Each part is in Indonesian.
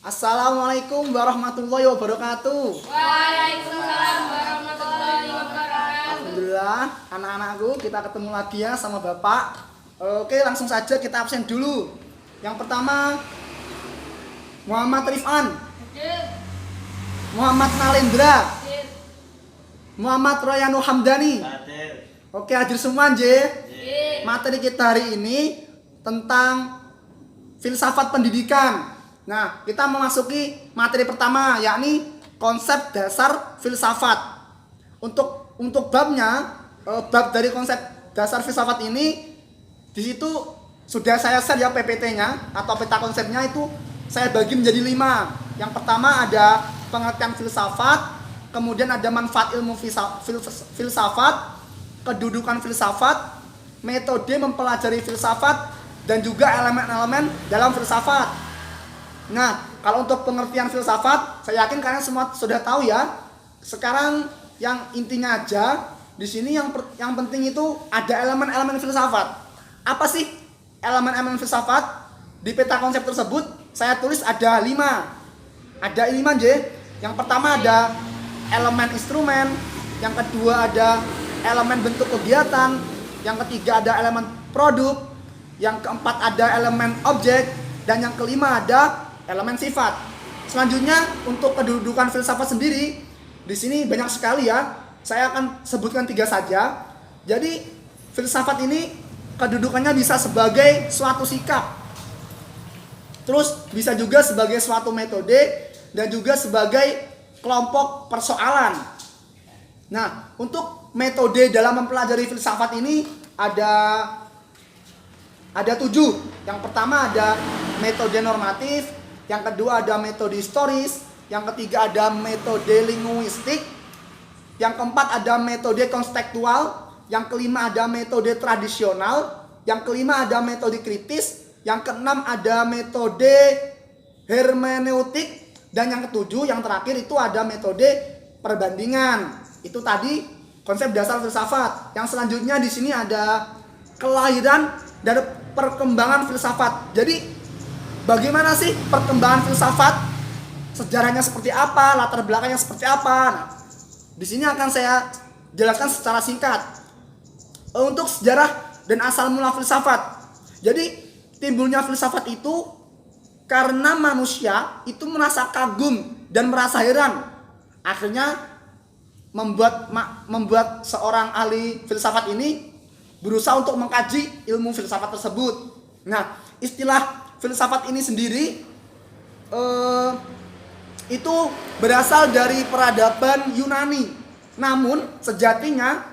Assalamualaikum warahmatullahi wabarakatuh. Waalaikumsalam warahmatullahi wabarakatuh. Alhamdulillah, anak-anakku kita ketemu lagi ya sama Bapak. Oke, langsung saja kita absen dulu. Yang pertama, Muhammad Rifan, Hadir, Muhammad Nalendra, hadir, Muhammad Royano Hamdani. Hadir. Oke, hadir semua, J. hadir. Materi kita hari ini tentang filsafat pendidikan. Nah, kita memasuki materi pertama, yakni konsep dasar filsafat. Untuk babnya, bab dari konsep dasar filsafat ini, di situ sudah saya share ya PPT-nya atau peta konsepnya itu saya bagi menjadi 5. Yang pertama ada pengertian filsafat, kemudian ada manfaat ilmu filsafat, kedudukan filsafat, metode mempelajari filsafat, dan juga elemen-elemen dalam filsafat. Nah, kalau untuk pengertian filsafat, saya yakin kalian semua sudah tahu ya. Sekarang yang intinya aja di sini yang penting itu ada elemen-elemen filsafat. Apa sih elemen-elemen filsafat? Di peta konsep tersebut saya tulis ada 5. Ada 5, J. Yang pertama ada elemen instrumen, yang kedua ada elemen bentuk kegiatan, yang ketiga ada elemen produk, yang keempat ada elemen objek, dan yang kelima ada elemen sifat. Selanjutnya untuk kedudukan filsafat sendiri, di sini banyak sekali ya. Saya akan sebutkan 3 saja. Jadi filsafat ini kedudukannya bisa sebagai suatu sikap, terus bisa juga sebagai suatu metode, dan juga sebagai kelompok persoalan. Nah, untuk metode dalam mempelajari filsafat ini ada 7. Yang pertama ada metode normatif, yang kedua ada metode historis, yang ketiga ada metode linguistik, yang keempat ada metode konstekstual, yang kelima ada metode tradisional, yang kelima ada metode kritis, yang keenam ada metode hermeneutik, dan yang ketujuh, yang terakhir itu ada metode perbandingan. Itu tadi konsep dasar filsafat. Yang selanjutnya di sini ada kelahiran dan perkembangan filsafat. Jadi bagaimana sih perkembangan filsafat? Sejarahnya seperti apa? Latar belakangnya seperti apa? Nah, di sini akan saya jelaskan secara singkat. Untuk sejarah dan asal mula filsafat. Jadi timbulnya filsafat itu karena manusia itu merasa kagum dan merasa heran. Akhirnya membuat seorang ahli filsafat ini berusaha untuk mengkaji ilmu filsafat tersebut. Nah, istilah filsafat ini sendiri itu berasal dari peradaban Yunani. Namun sejatinya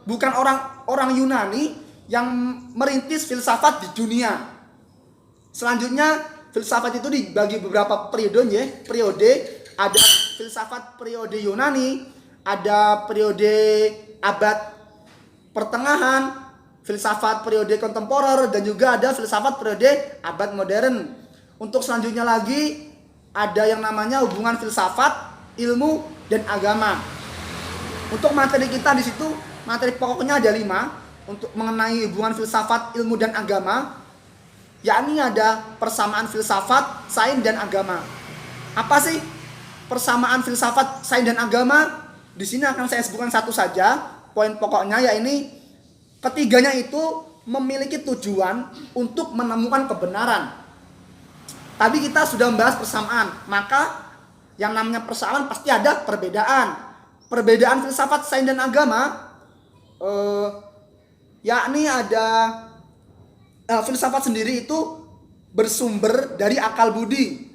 bukan orang Yunani yang merintis filsafat di dunia. Selanjutnya filsafat itu dibagi beberapa periode ya. Ada filsafat periode Yunani, ada periode abad pertengahan, filsafat periode kontemporer, dan juga ada filsafat periode abad modern. Untuk selanjutnya lagi ada yang namanya hubungan filsafat, ilmu, dan agama. Untuk materi kita di situ, materi pokoknya ada 5 untuk mengenai hubungan filsafat, ilmu, dan agama. Yakni ada persamaan filsafat, sains, dan agama. Apa sih persamaan filsafat, sains, dan agama? Di sini akan saya sebutkan satu saja. Poin pokoknya yakni ketiganya itu memiliki tujuan untuk menemukan kebenaran. Tadi kita sudah membahas persamaan, maka yang namanya persamaan pasti ada perbedaan. Perbedaan filsafat, sains, dan agama yakni ada filsafat sendiri itu bersumber dari akal budi.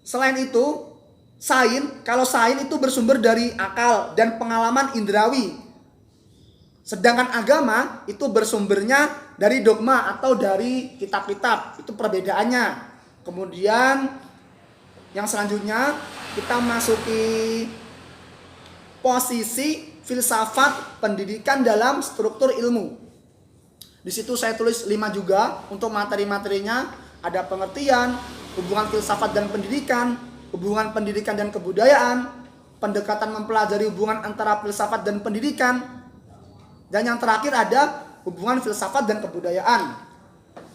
Selain itu, kalau sains itu bersumber dari akal dan pengalaman indrawi. Sedangkan agama itu bersumbernya dari dogma atau dari kitab-kitab. Itu perbedaannya. Kemudian yang selanjutnya kita masuki posisi filsafat pendidikan dalam struktur ilmu. Di situ saya tulis 5 juga untuk materi-materinya. Ada pengertian, hubungan filsafat dan pendidikan, hubungan pendidikan dan kebudayaan, pendekatan mempelajari hubungan antara filsafat dan pendidikan, dan yang terakhir ada hubungan filsafat dan kebudayaan.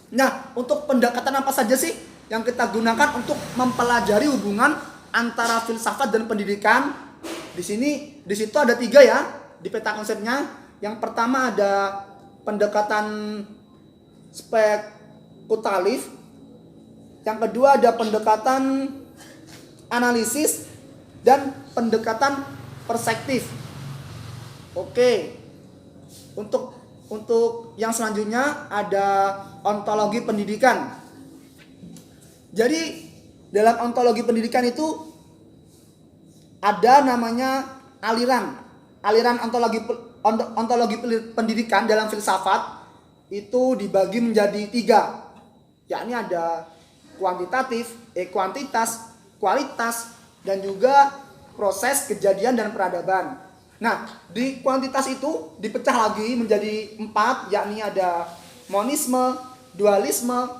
Nah, untuk pendekatan apa saja sih yang kita gunakan untuk mempelajari hubungan antara filsafat dan pendidikan? Di situ ada 3 ya di peta konsepnya. Yang pertama ada pendekatan spekulatif. Yang kedua ada pendekatan analisis dan pendekatan perspektif. Oke. Untuk yang selanjutnya ada ontologi pendidikan. Jadi dalam ontologi pendidikan itu ada namanya aliran ontologi pendidikan dalam filsafat itu dibagi menjadi 3, yakni ada kuantitas, kualitas, dan juga proses, kejadian, dan peradaban. Nah, di kuantitas itu dipecah lagi menjadi 4, yakni ada monisme, dualisme,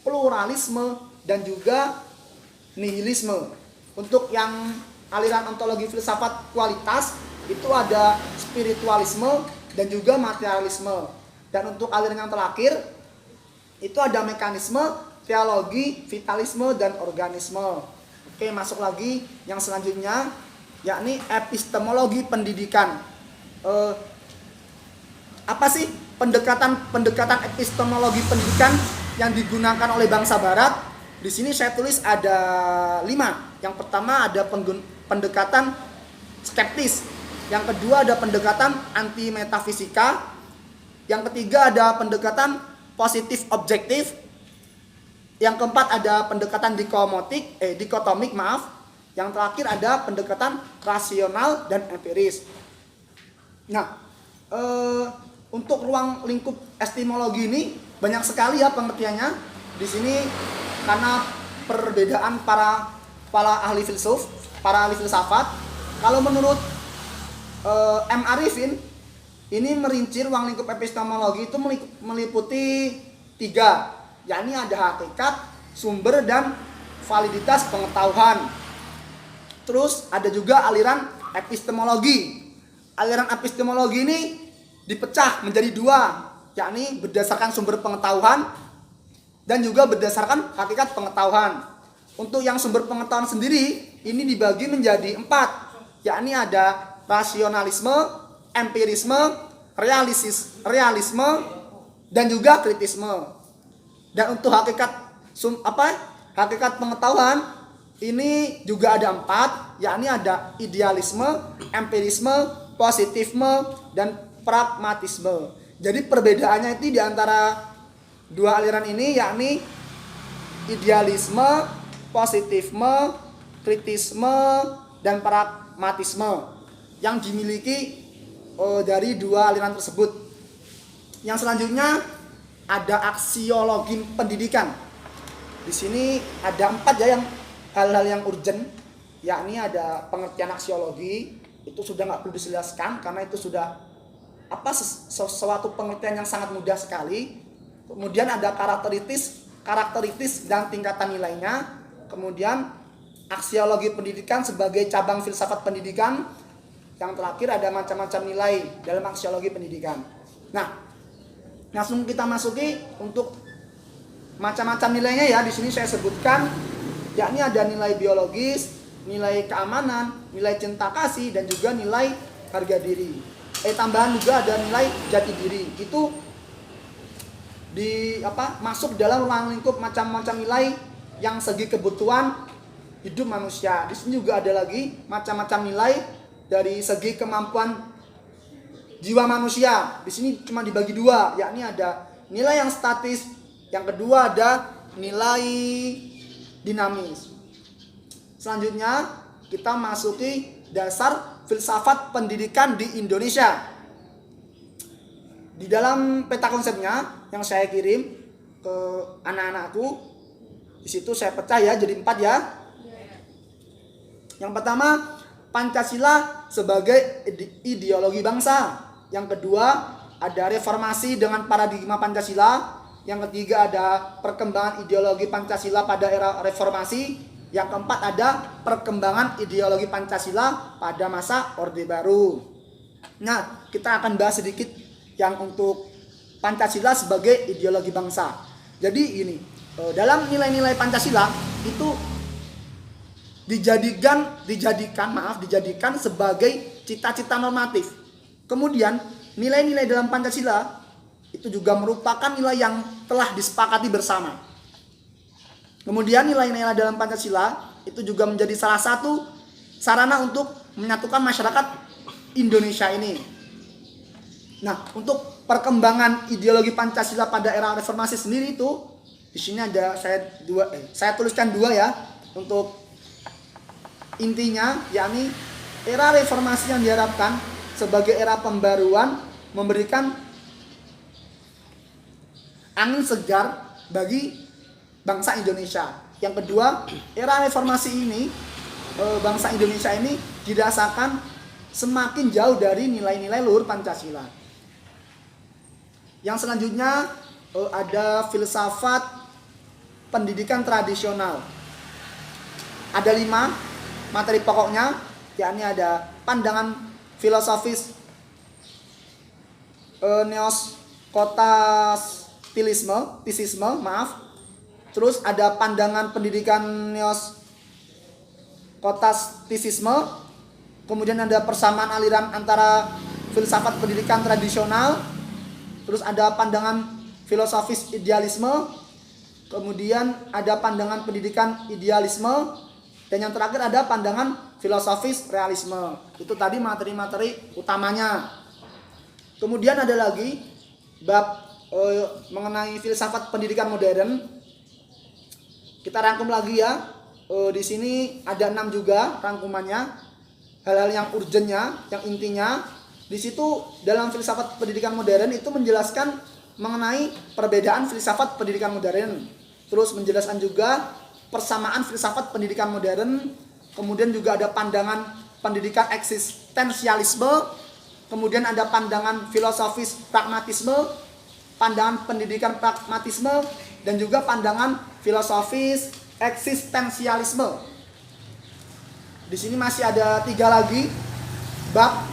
pluralisme, dan juga nihilisme. Untuk yang aliran ontologi filsafat kualitas itu ada spiritualisme dan juga materialisme. Dan untuk aliran yang terakhir itu ada mekanisme, teologi, vitalisme, dan organisme. Oke, masuk lagi yang selanjutnya, yakni epistemologi pendidikan. Apa sih pendekatan epistemologi pendidikan yang digunakan oleh bangsa Barat? Di sini saya tulis ada 5. Yang pertama ada pendekatan skeptis. Yang kedua ada pendekatan anti metafisika. Yang ketiga ada pendekatan positif objektif. Yang keempat ada pendekatan dikotomik. Yang terakhir ada pendekatan rasional dan empiris. Nah, untuk ruang lingkup epistemologi ini banyak sekali ya pengertiannya. Di sini karena perbedaan para ahli filsafat. Kalau menurut M. Arifin, ini merinci ruang lingkup epistemologi itu meliputi 3, yakni ada hakikat, sumber, dan validitas pengetahuan. Terus ada juga aliran epistemologi. Aliran epistemologi ini dipecah menjadi 2, yakni berdasarkan sumber pengetahuan dan juga berdasarkan hakikat pengetahuan. Untuk yang sumber pengetahuan sendiri ini dibagi menjadi 4, yakni ada rasionalisme, empirisme, realisme, dan juga kritisme. Dan untuk hakikat pengetahuan ini juga ada 4, yakni ada idealisme, empirisme, positifisme, dan pragmatisme. Jadi perbedaannya itu di antara 2 aliran ini, yakni idealisme, positifisme, kritisme, dan pragmatisme yang dimiliki dari 2 aliran tersebut. Yang selanjutnya ada aksiologi pendidikan. Di sini ada 4 ya yang hal-hal yang urgent, yakni ada pengertian aksiologi, itu sudah nggak perlu dijelaskan karena itu sudah sesuatu pengertian yang sangat mudah sekali. Kemudian ada karakteristis dan tingkatan nilainya. Kemudian aksiologi pendidikan sebagai cabang filsafat pendidikan. Yang terakhir ada macam-macam nilai dalam aksiologi pendidikan. Nah, langsung kita masuki untuk macam-macam nilainya ya. Di sini saya sebutkan, yakni ada nilai biologis, nilai keamanan, nilai cinta kasih, dan juga nilai harga diri. Tambahan juga ada nilai jati diri. Itu masuk dalam ruang lingkup macam-macam nilai yang segi kebutuhan hidup manusia. Di sini juga ada lagi macam-macam nilai dari segi kemampuan jiwa manusia. Di sini cuma dibagi 2, yakni ada nilai yang statis, yang kedua ada nilai dinamis. Selanjutnya kita masuki dasar filsafat pendidikan di Indonesia. Di dalam peta konsepnya yang saya kirim ke anak-anakku, di situ saya pecah ya jadi 4 ya. Yang pertama, Pancasila sebagai ideologi bangsa. Yang kedua, ada reformasi dengan paradigma Pancasila. Yang ketiga, ada perkembangan ideologi Pancasila pada era reformasi. Yang keempat, ada perkembangan ideologi Pancasila pada masa Orde Baru. Nah, kita akan bahas sedikit yang untuk Pancasila sebagai ideologi bangsa. Jadi ini dalam nilai-nilai Pancasila itu dijadikan sebagai cita-cita normatif. Kemudian nilai-nilai dalam Pancasila itu juga merupakan nilai yang telah disepakati bersama. Kemudian nilai-nilai dalam Pancasila itu juga menjadi salah satu sarana untuk menyatukan masyarakat Indonesia ini. Nah, untuk perkembangan ideologi Pancasila pada era reformasi sendiri itu di sini ada saya tuliskan dua ya untuk intinya, yakni era reformasi yang diharapkan sebagai era pembaruan memberikan angin segar bagi bangsa Indonesia. Yang kedua, era reformasi ini bangsa Indonesia ini dirasakan semakin jauh dari nilai-nilai luhur Pancasila. Yang selanjutnya ada filsafat pendidikan tradisional. Ada 5 materi pokoknya, yakni ada pandangan filosofis neoskotastisme, terus ada pandangan pendidikan neoskotastisme, kemudian ada persamaan aliran antara filsafat pendidikan tradisional, terus ada pandangan filosofis idealisme, kemudian ada pandangan pendidikan idealisme, dan yang terakhir ada pandangan filosofis realisme. Itu tadi materi-materi utamanya. Kemudian ada lagi bab mengenai filsafat pendidikan modern. Kita rangkum lagi ya. Di sini ada 6 juga rangkumannya. Hal-hal yang urgennya, yang intinya. Di situ dalam filsafat pendidikan modern itu menjelaskan mengenai perbedaan filsafat pendidikan modern. Terus menjelaskan juga persamaan filsafat pendidikan modern. Kemudian juga ada pandangan pendidikan eksistensialisme. Kemudian ada pandangan filosofis pragmatisme, pandangan pendidikan pragmatisme, dan juga pandangan filosofis eksistensialisme. Di sini masih ada 3 lagi bab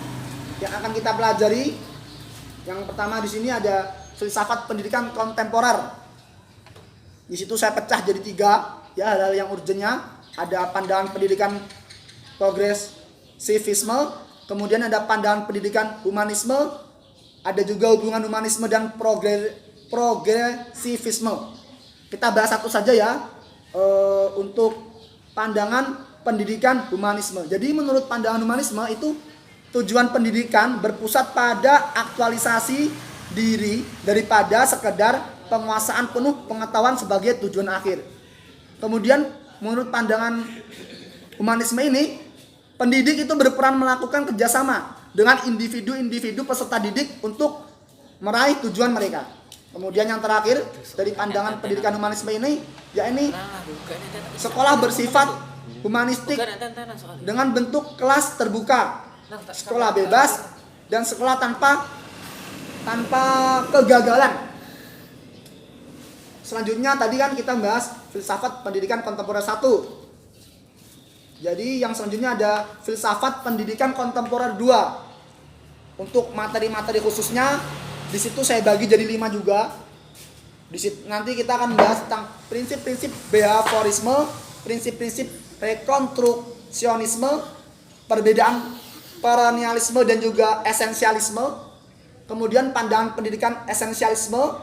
yang akan kita pelajari. Yang pertama di sini ada filsafat pendidikan kontemporer. Di situ saya pecah jadi 3 ya, hal-hal yang urgennya. Ada pandangan pendidikan progresivisme, kemudian ada pandangan pendidikan humanisme, ada juga hubungan humanisme dan progresivisme. Kita bahas satu saja ya, untuk pandangan pendidikan humanisme. Jadi menurut pandangan humanisme itu tujuan pendidikan berpusat pada aktualisasi diri daripada sekedar penguasaan penuh pengetahuan sebagai tujuan akhir. Kemudian menurut pandangan humanisme ini, pendidik itu berperan melakukan kerjasama dengan individu-individu peserta didik untuk meraih tujuan mereka. Kemudian yang terakhir dari pandangan pendidikan humanisme ini, yakni sekolah bersifat humanistik dengan bentuk kelas terbuka, sekolah bebas, dan sekolah tanpa kegagalan. Selanjutnya tadi kan kita bahas filsafat pendidikan kontemporer 1. Jadi yang selanjutnya ada filsafat pendidikan kontemporer 2. Untuk materi-materi khususnya di situ saya bagi jadi 5 juga. Di situ nanti kita akan bahas tentang prinsip-prinsip behaviorisme, prinsip-prinsip rekonstruksionisme, perbedaan perennialisme dan juga esensialisme, kemudian pandangan pendidikan esensialisme,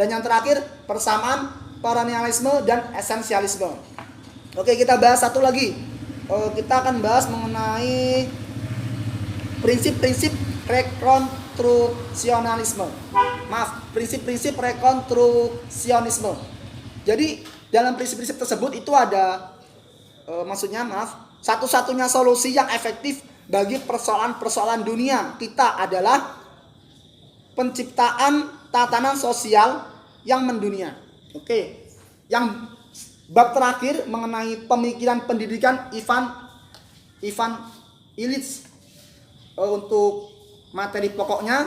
dan yang terakhir persamaan perennialisme dan esensialisme. Oke, kita bahas satu lagi. Kita akan bahas mengenai prinsip-prinsip rekonstruksionisme. Prinsip-prinsip rekonstruksionisme. Jadi dalam prinsip-prinsip tersebut itu ada satu-satunya solusi yang efektif bagi persoalan-persoalan dunia kita adalah penciptaan tatanan sosial yang mendunia. Oke. Yang bab terakhir mengenai pemikiran pendidikan Ivan Illich, untuk materi pokoknya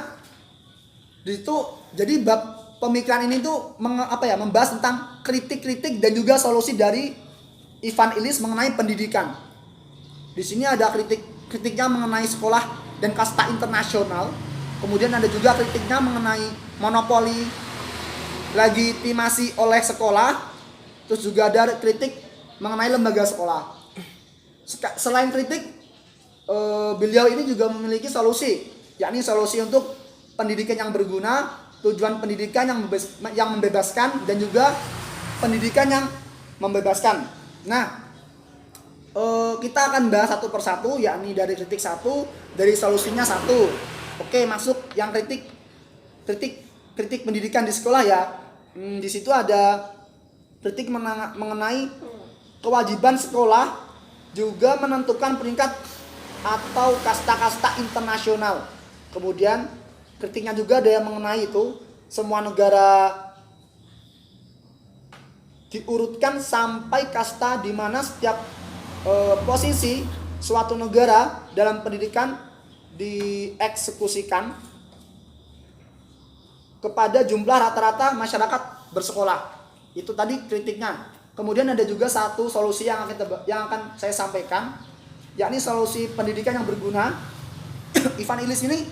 di situ. Jadi bab pemikiran ini tuh membahas tentang kritik-kritik dan juga solusi dari Ivan Illich mengenai pendidikan. Di sini ada kritiknya mengenai sekolah dan kasta internasional. Kemudian ada juga kritiknya mengenai monopoli legitimasi oleh sekolah, terus juga ada kritik mengenai lembaga sekolah. Selain kritik, beliau ini juga memiliki solusi, yakni solusi untuk pendidikan yang berguna, tujuan pendidikan yang membebaskan, dan juga pendidikan yang membebaskan. Nah, kita akan bahas satu persatu, yakni dari kritik satu, dari solusinya satu. Oke, masuk yang kritik pendidikan di sekolah ya. Di situ ada kritik mengenai kewajiban sekolah juga menentukan peringkat atau kasta-kasta internasional. Kemudian kritiknya juga ada yang mengenai itu semua negara diurutkan sampai kasta di mana setiap posisi suatu negara dalam pendidikan dieksekusikan kepada jumlah rata-rata masyarakat bersekolah. Itu tadi kritiknya. Kemudian ada juga satu solusi yang akan saya sampaikan, yakni solusi pendidikan yang berguna. Ivan Illis ini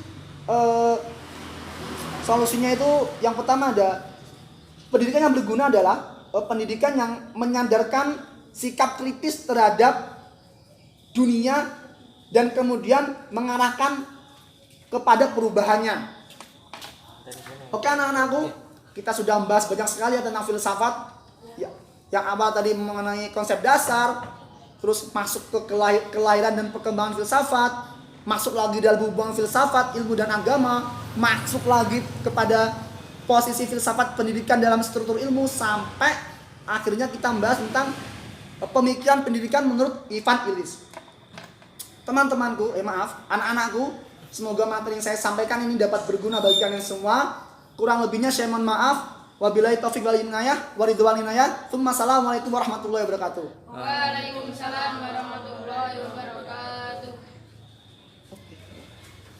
solusinya itu yang pertama ada pendidikan yang berguna adalah pendidikan yang menyadarkan sikap kritis terhadap dunia dan kemudian mengarahkan kepada perubahannya. Oke anak-anakku, kita sudah membahas banyak sekali tentang filsafat. Yang awal tadi mengenai konsep dasar, terus masuk ke kelahiran dan perkembangan filsafat, masuk lagi dalam hubungan filsafat, ilmu dan agama, masuk lagi kepada posisi filsafat pendidikan dalam struktur ilmu, sampai akhirnya kita membahas tentang pemikiran pendidikan menurut Ivan Illis. Teman-temanku, anak-anakku, semoga materi yang saya sampaikan ini dapat berguna bagi kalian semua. Kurang lebihnya saya mohon maaf. Wabillahi taufiq wal hidayah. Wassalamualaikum warahmatullahi wabarakatuh. Waalaikumsalam.